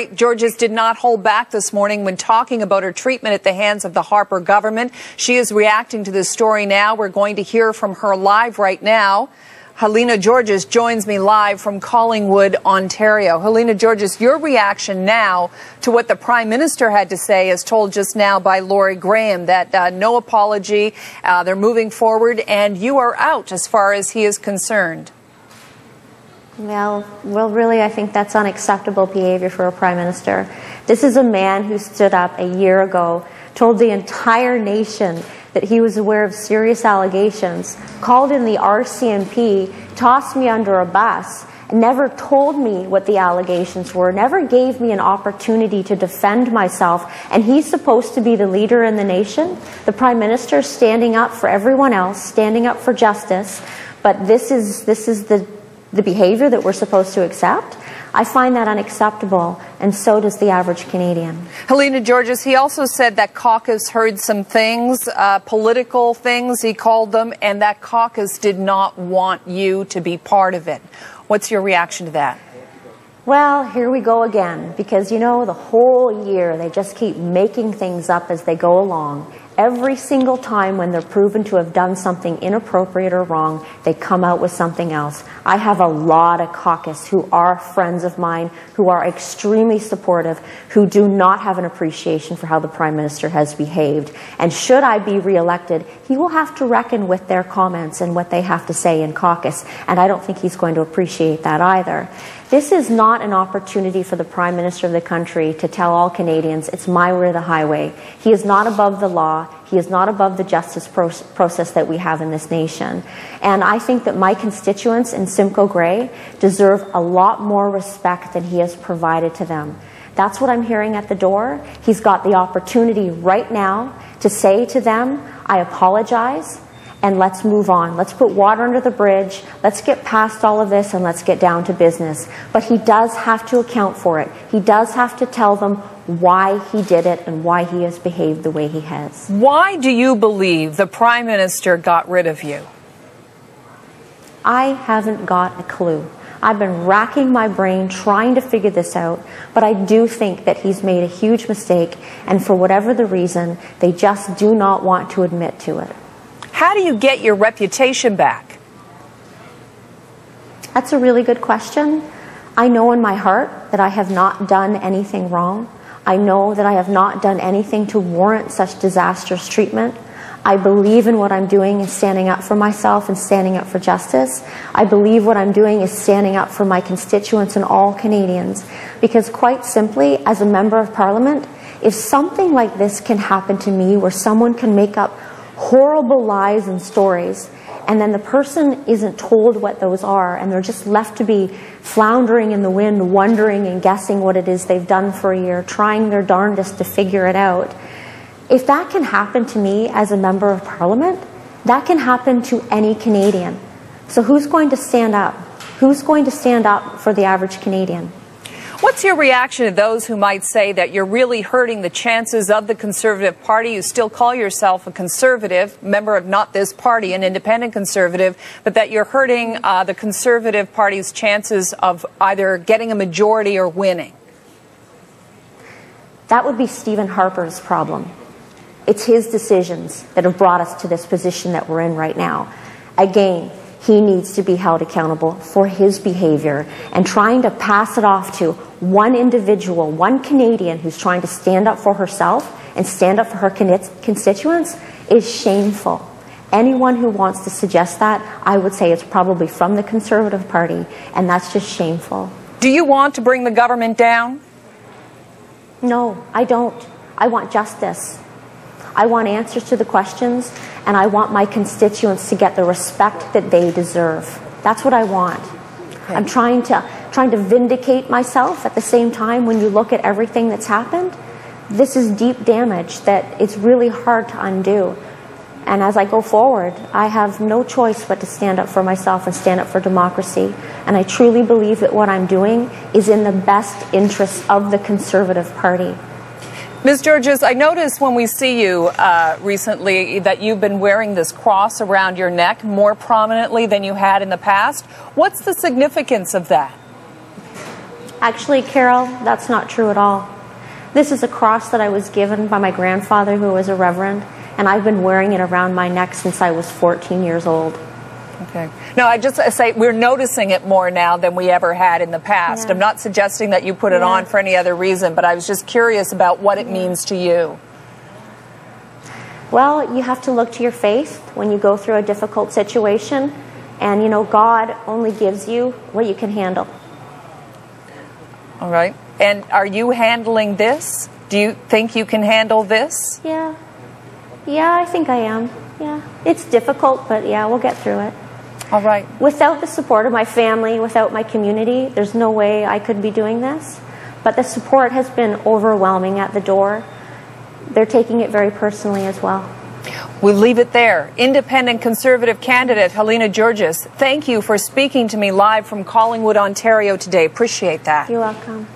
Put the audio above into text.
Guergis did not hold back this morning when talking about her treatment at the hands of the Harper government. She is reacting to this story now. We're going to hear from her live right now. Helena Guergis joins me live from Collingwood, Ontario. Helena Guergis, your reaction now to what the Prime Minister had to say, as told just now by Laurie Graham, that no apology, they're moving forward, and you are out as far as he is concerned. Well, really, I think that's unacceptable behavior for a Prime Minister. This is a man who stood up a year ago, told the entire nation that he was aware of serious allegations, called in the RCMP, tossed me under a bus, and never told me what the allegations were, never gave me an opportunity to defend myself. And he's supposed to be the leader in the nation. The Prime Minister standing up for everyone else, standing up for justice. But this is the behavior that we're supposed to accept. I find that unacceptable, and so does the average Canadian. Helena Guergis, he also said that caucus heard some things, political things, he called them, and that caucus did not want you to be part of it. What's your reaction to that? Well, here we go again, because, you know, the whole year they just keep making things up as they go along. Every single time when they're proven to have done something inappropriate or wrong, they come out with something else. I have a lot of caucus who are friends of mine, who are extremely supportive, who do not have an appreciation for how the Prime Minister has behaved. And should I be re-elected, he will have to reckon with their comments and what they have to say in caucus. And I don't think he's going to appreciate that either. This is not an opportunity for the Prime Minister of the country to tell all Canadians, it's my way or the highway. He is not above the law. He is not above the justice process that we have in this nation. And I think that my constituents in Simcoe Grey deserve a lot more respect than he has provided to them. That's what I'm hearing at the door. He's got the opportunity right now to say to them, I apologize, and let's move on. Let's put water under the bridge. Let's get past all of this and let's get down to business. But he does have to account for it. He does have to tell them why he did it and why he has behaved the way he has. Why do you believe the Prime Minister got rid of you? I haven't got a clue. I've been racking my brain trying to figure this out, but I do think that he's made a huge mistake, and for whatever the reason, they just do not want to admit to it. How do you get your reputation back? That's a really good question. I know in my heart that I have not done anything wrong. I know that I have not done anything to warrant such disastrous treatment. I believe in what I'm doing is standing up for myself and standing up for justice. I believe what I'm doing is standing up for my constituents and all Canadians. Because quite simply, as a member of Parliament, if something like this can happen to me, where someone can make up horrible lies and stories, and then the person isn't told what those are, and they're just left to be floundering in the wind, wondering and guessing what it is they've done for a year, trying their darndest to figure it out. If that can happen to me as a member of Parliament, that can happen to any Canadian. So who's going to stand up? Who's going to stand up for the average Canadian? What's your reaction to those who might say that you're really hurting the chances of the Conservative Party? You still call yourself a Conservative, member of not this party, an independent Conservative, but that you're hurting the Conservative Party's chances of either getting a majority or winning? That would be Stephen Harper's problem. It's his decisions that have brought us to this position that we're in right now. Again, he needs to be held accountable for his behavior, and trying to pass it off to one individual, one Canadian who's trying to stand up for herself and stand up for her constituents is shameful. Anyone who wants to suggest that, I would say it's probably from the Conservative Party, and that's just shameful. Do you want to bring the government down? No, I don't. I want justice. I want answers to the questions, and I want my constituents to get the respect that they deserve. That's what I want. Okay. I'm trying to vindicate myself at the same time. When you look at everything that's happened, this is deep damage that it's really hard to undo. And as I go forward, I have no choice but to stand up for myself and stand up for democracy. And I truly believe that what I'm doing is in the best interest of the Conservative Party. Ms. Guergis, I noticed when we see you recently that you've been wearing this cross around your neck more prominently than you had in the past. What's the significance of that? Actually, Carol, that's not true at all. This is a cross that I was given by my grandfather, who was a reverend, and I've been wearing it around my neck since I was 14 years old. Okay. No, I just say we're noticing it more now than we ever had in the past. Yeah. I'm not suggesting that you put it on for any other reason, but I was just curious about what it means to you. Well, you have to look to your faith when you go through a difficult situation, and you know, God only gives you what you can handle. All right. And are you handling this? Do you think you can handle this? Yeah. Yeah, I think I am. Yeah. It's difficult, but yeah, we'll get through it. All right. Without the support of my family, without my community, there's no way I could be doing this. But the support has been overwhelming at the door. They're taking it very personally as well. We'll leave it there. Independent Conservative candidate Helena Guergis, thank you for speaking to me live from Collingwood, Ontario today. Appreciate that. You're welcome.